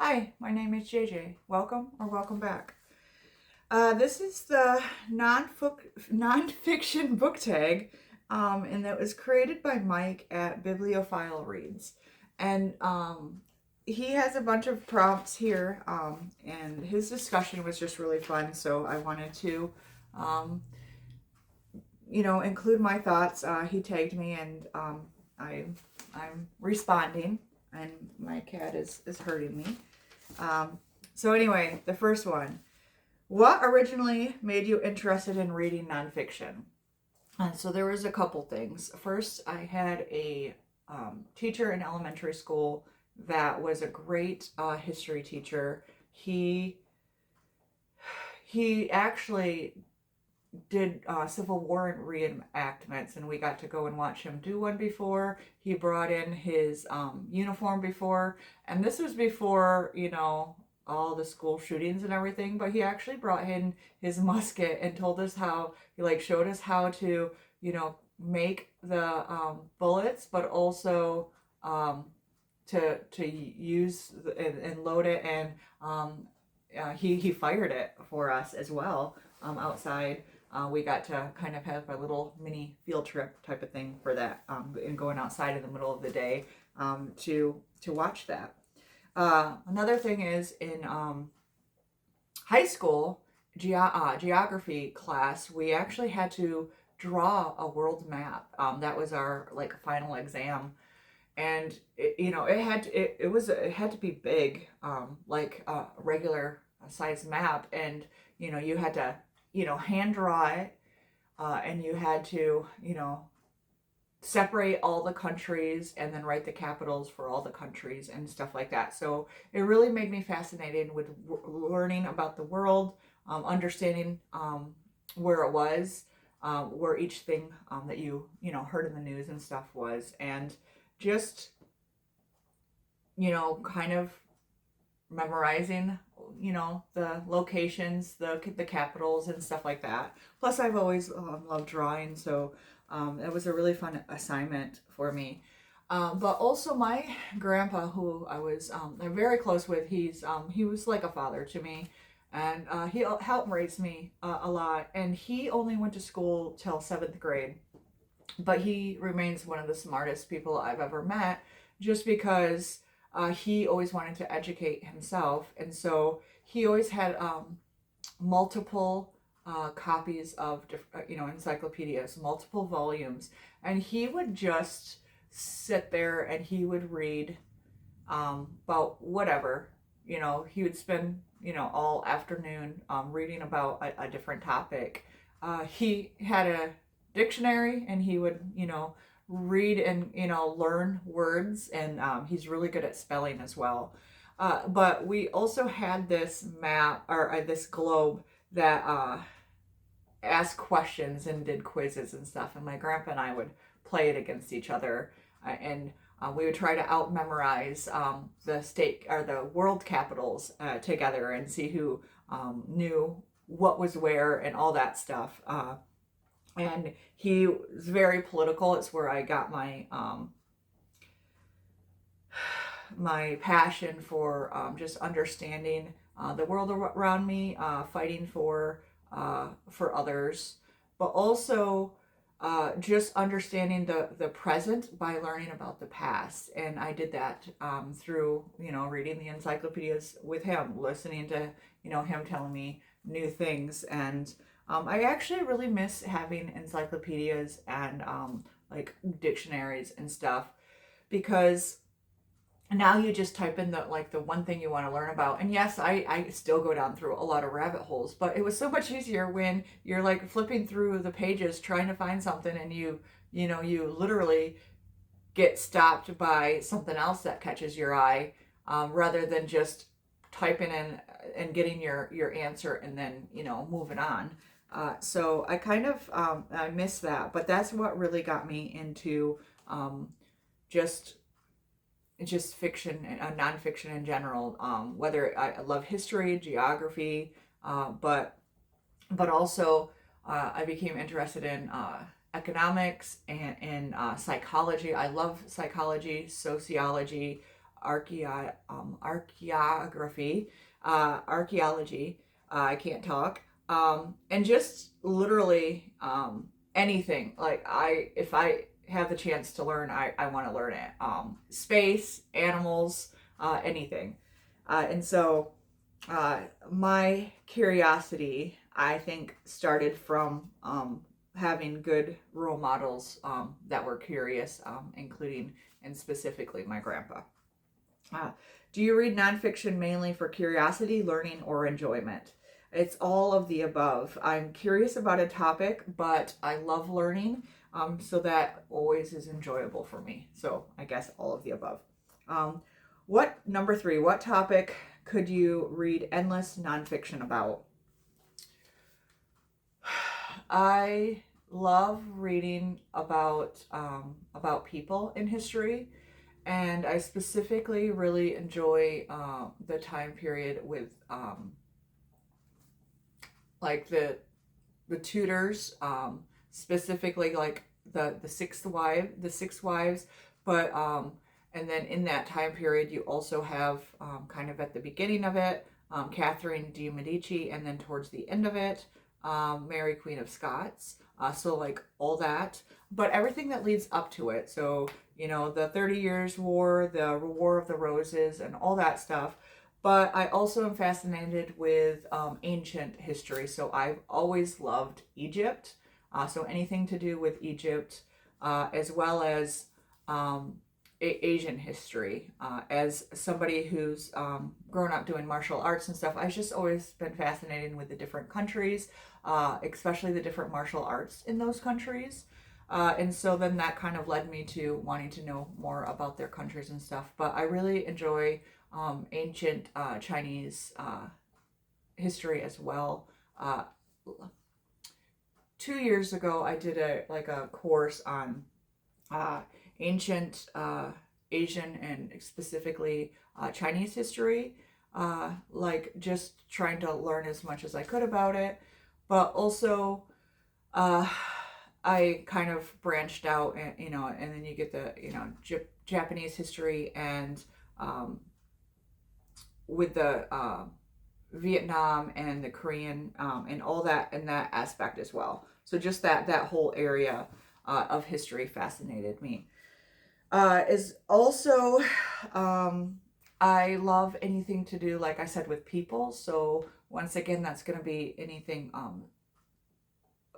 Hi, my name is JJ. Welcome or welcome back. This is the Nonfiction Book Tag, and that was created by Mike at Bibliophile Reads. And he has a bunch of prompts here, and his discussion was just really fun, so I wanted to, um, include my thoughts. He tagged me, and I'm responding, and my cat is hurting me. So anyway, the first one. What originally made you interested in reading nonfiction? And so there was a couple things. First, I had a teacher in elementary school that was a great history teacher. He actually did Civil War reenactments, and we got to go and watch him do one before. He brought in his uniform before, and this was before, all the school shootings and everything, but he actually brought in his musket and told us how, he showed us how to, make the bullets, but also to use and load it, and he fired it for us as well outside. We got to kind of have a little mini field trip type of thing for that, and going outside in the middle of the day to watch that. Another thing is in high school geography class, we actually had to draw a world map. That was our final exam, and it had to be big, like a regular size map, and you had to hand draw it, and you had to separate all the countries and then write the capitals for all the countries and stuff like that. So it really made me fascinated with learning about the world, understanding where it was, where each thing that you heard in the news and stuff was, and just kind of memorizing the locations, the capitals and stuff like that. Plus I've always loved drawing, so it was a really fun assignment for me. But also my grandpa, who I was very close with, he was like a father to me, and he helped raise me a lot. And he only went to school till 7th grade, but he remains one of the smartest people I've ever met, just because he always wanted to educate himself, and so he always had multiple copies of encyclopedias, multiple volumes, and he would just sit there and he would read about whatever. He would spend all afternoon reading about a different topic. He had a dictionary, and he would read and learn words, and he's really good at spelling as well. But we also had this map, or this globe, that asked questions and did quizzes and stuff, and my grandpa and I would play it against each other, and we would try to out memorize the state or the world capitals together, and see who knew what was where and all that stuff. And he was very political. It's where I got my my passion for just understanding the world around me, fighting for others, but also just understanding the present by learning about the past. And I did that through reading the encyclopedias with him, listening to him telling me new things. And I actually really miss having encyclopedias and dictionaries and stuff, because now you just type in the one thing you want to learn about. And yes, I still go down through a lot of rabbit holes, but it was so much easier when you're flipping through the pages trying to find something, and you literally get stopped by something else that catches your eye, rather than just typing in and getting your answer and then moving on. So I kind of I miss that, but that's what really got me into just fiction and nonfiction in general. Whether I love history, geography, but also I became interested in economics and psychology. I love psychology, sociology, archaeography, archaeology. I can't talk. And just literally anything. Like if I have the chance to learn, I want to learn it. Space, animals, anything. And so my curiosity, I think, started from having good role models that were curious, including and specifically my grandpa. Uh, do you read nonfiction mainly for curiosity, learning, or enjoyment? It's all of the above. I'm curious about a topic, but I love learning, so that always is enjoyable for me. So I guess all of the above. Number 3, what topic could you read endless nonfiction about? I love reading about people in history, and I specifically really enjoy the time period with like the Tudors, specifically like the six wives, but and then in that time period you also have kind of at the beginning of it, Catherine de Medici, and then towards the end of it, Mary Queen of Scots. So like all that, but everything that leads up to it. So the 30 Years War, the War of the Roses, and all that stuff. But I also am fascinated with ancient history. So I've always loved Egypt. So anything to do with Egypt, as well as Asian history. As somebody who's grown up doing martial arts and stuff, I've just always been fascinated with the different countries, especially the different martial arts in those countries. And so then that kind of led me to wanting to know more about their countries and stuff. But I really enjoy ancient Chinese history as well. 2 years ago, I did a course on ancient Asian and specifically Chinese history, like just trying to learn as much as I could about it, but also I kind of branched out, and then you get the Japanese history and with the Vietnam and the Korean and all that in that aspect as well. So just that whole area of history fascinated me. Is also I love anything to do, like I said, with people. So once again, that's going to be anything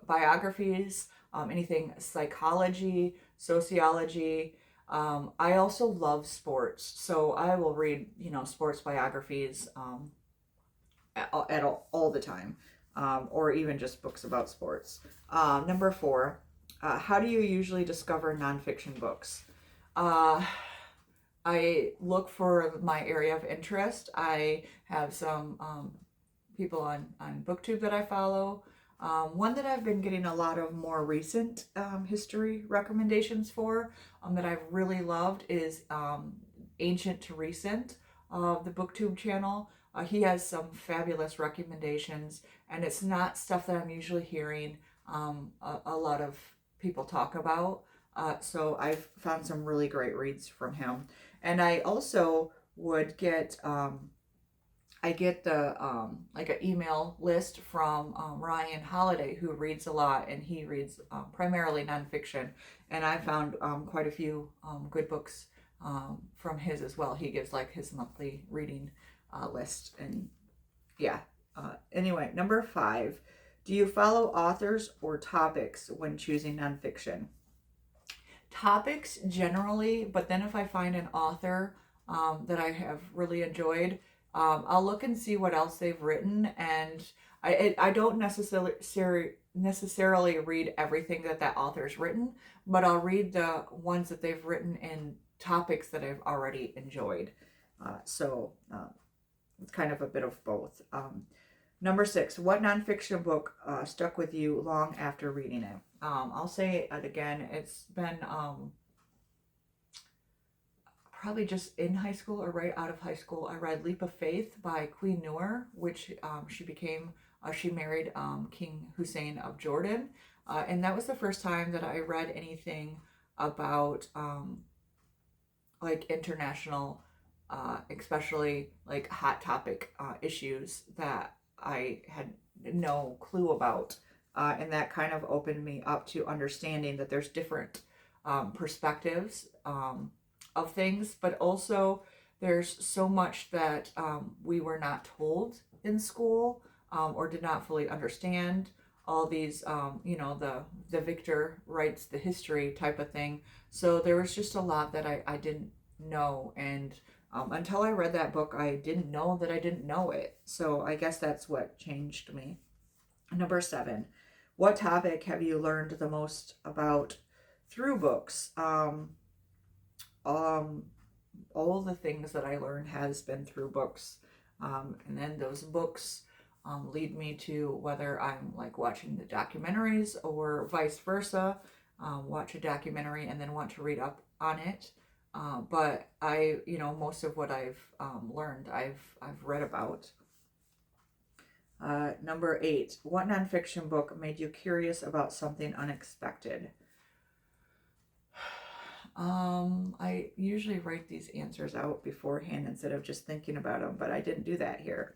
biographies, anything psychology, sociology. I also love sports, so I will read sports biographies at all the time, or even just books about sports. Number 4, how do you usually discover nonfiction books? I look for my area of interest. I have some people on BookTube that I follow. One that I've been getting a lot of more recent history recommendations for, that I've really loved, is Ancient to Recent, the BookTube channel. He has some fabulous recommendations, and it's not stuff that I'm usually hearing a lot of people talk about. So I've found some really great reads from him. And I also would get I get the like an email list from Ryan Holiday, who reads a lot, and he reads primarily nonfiction. And I found quite a few good books from his as well. He gives like his monthly reading list, and yeah. Anyway, number 5, do you follow authors or topics when choosing nonfiction? Topics generally, but then if I find an author that I have really enjoyed, I'll look and see what else they've written, and I don't necessarily read everything that author's written, but I'll read the ones that they've written in topics that I've already enjoyed. So it's kind of a bit of both. Number 6, what nonfiction book stuck with you long after reading it? I'll say it again. It's been probably just in high school or right out of high school. I read Leap of Faith by Queen Noor, which she married King Hussein of Jordan. And that was the first time that I read anything about like international especially like hot topic issues that I had no clue about. And that kind of opened me up to understanding that there's different perspectives of things, but also there's so much that we were not told in school or did not fully understand. All these, the victor writes the history type of thing. So there was just a lot that I didn't know. And until I read that book, I didn't know that I didn't know it. So I guess that's what changed me. Number 7, what topic have you learned the most about through books? All the things that I learned has been through books. And then those books lead me to whether I'm like watching the documentaries or vice versa, watch a documentary and then want to read up on it. But most of what I've learned, I've read about. Number 8, what nonfiction book made you curious about something unexpected? I usually write these answers out beforehand instead of just thinking about them, but I didn't do that here.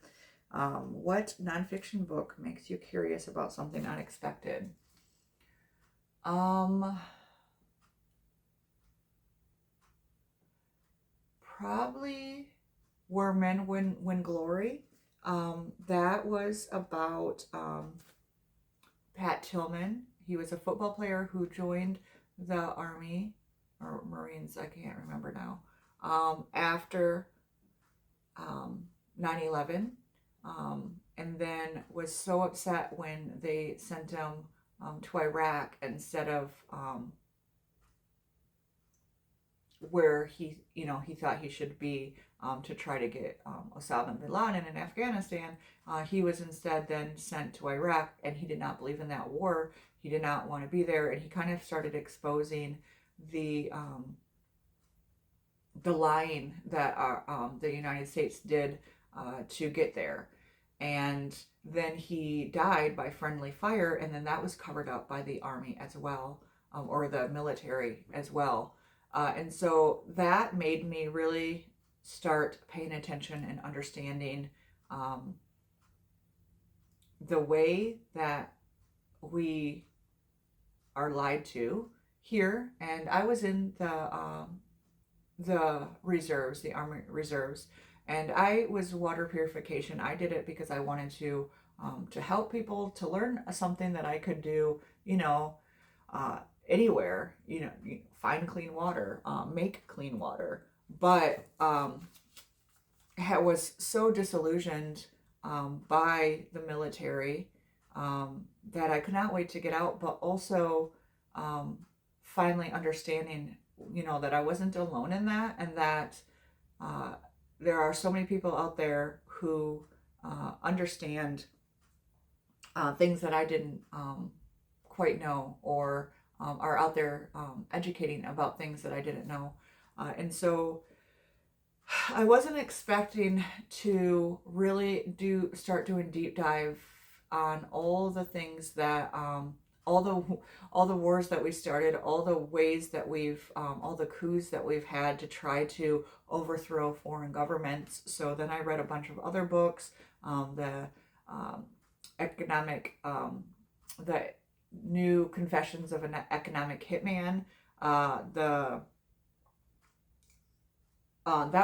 What nonfiction book makes you curious about something unexpected? Probably Where Men Win Glory. That was about Pat Tillman. He was a football player who joined the Army or Marines, I can't remember now, after 9/11, and then was so upset when they sent him to Iraq instead of where he thought he should be to try to get Osama bin Laden in Afghanistan. He was instead then sent to Iraq, and he did not believe in that war. He did not want to be there, and he kind of started exposing the lying that the United States did to get there. And then he died by friendly fire, and then that was covered up by the Army as well, or the military as well. And so that made me really start paying attention and understanding the way that we are lied to here. And I was in the reserves, the Army Reserves, and I was water purification. I did it because I wanted to help people, to learn something that I could do, anywhere, find clean water, make clean water. But I was so disillusioned by the military that I could not wait to get out, but also finally understanding, that I wasn't alone in that, and that there are so many people out there who understand things that I didn't quite know, or are out there educating about things that I didn't know. And so I wasn't expecting to really start doing deep dive on all the things that all the wars that we started, all the ways that we've all the coups that we've had to try to overthrow foreign governments. So then I read a bunch of other books, the economic the New Confessions of an Economic Hitman. That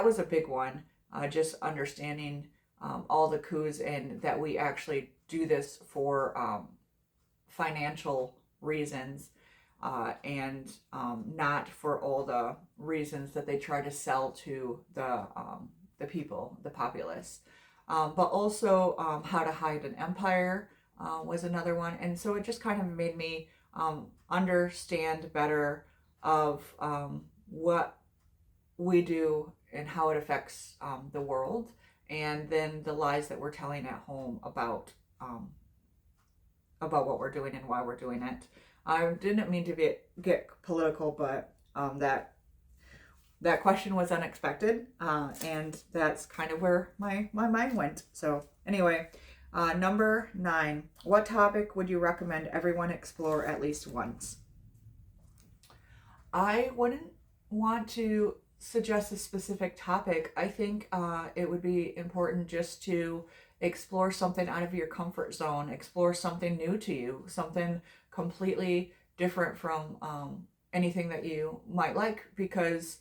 was a big one. Just understanding all the coups, and that we actually do this for financial reasons, and not for all the reasons that they try to sell to the people, the populace. But also How to Hide an Empire was another one. And so it just kind of made me understand better of what we do and how it affects the world, and then the lies that we're telling at home about what we're doing and why we're doing it. I didn't mean to get political, but that question was unexpected, and that's kind of where my mind went. So anyway, number 9, what topic would you recommend everyone explore at least once? I wouldn't want to suggest a specific topic. I think it would be important just to explore something out of your comfort zone, explore something new to you, something completely different from anything that you might like, because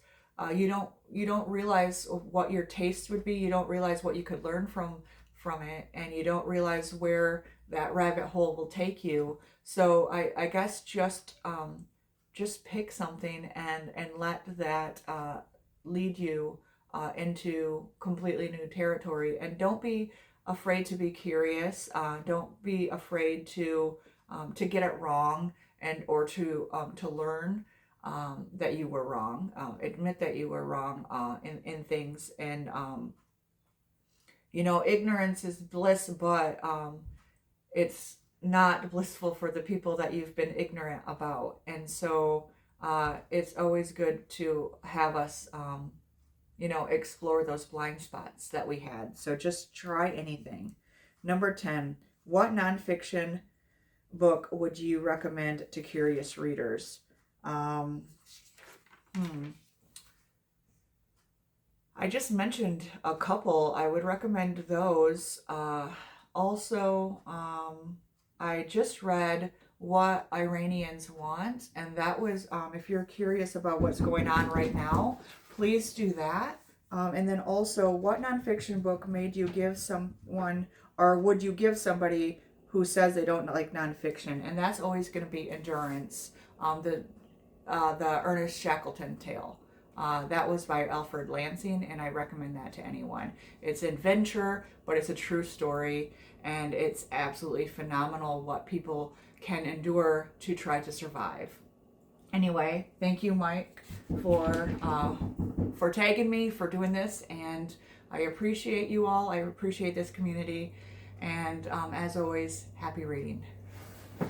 you don't realize what your taste would be. You don't realize what you could learn from it, and you don't realize where that rabbit hole will take you. So I guess just pick something and let that lead you into completely new territory. And don't be afraid to be curious. Don't be afraid to get it wrong, and or to learn that you were wrong. Admit that you were wrong in things. And ignorance is bliss, but it's not blissful for the people that you've been ignorant about. And so it's always good to have us, explore those blind spots that we had. So just try anything. Number 10, what nonfiction book would you recommend to curious readers? I just mentioned a couple. I would recommend those. Also, I just read What Iranians Want, and that was, if you're curious about what's going on right now, please do that. And then also, what nonfiction book made you give someone, or would you give somebody who says they don't like nonfiction? And that's always going to be Endurance, the Ernest Shackleton tale. That was by Alfred Lansing, and I recommend that to anyone. It's adventure, but it's a true story, and it's absolutely phenomenal what people can endure to try to survive. Anyway, thank you, Mike, for tagging me, for doing this, and I appreciate you all. I appreciate this community, and as always, happy reading.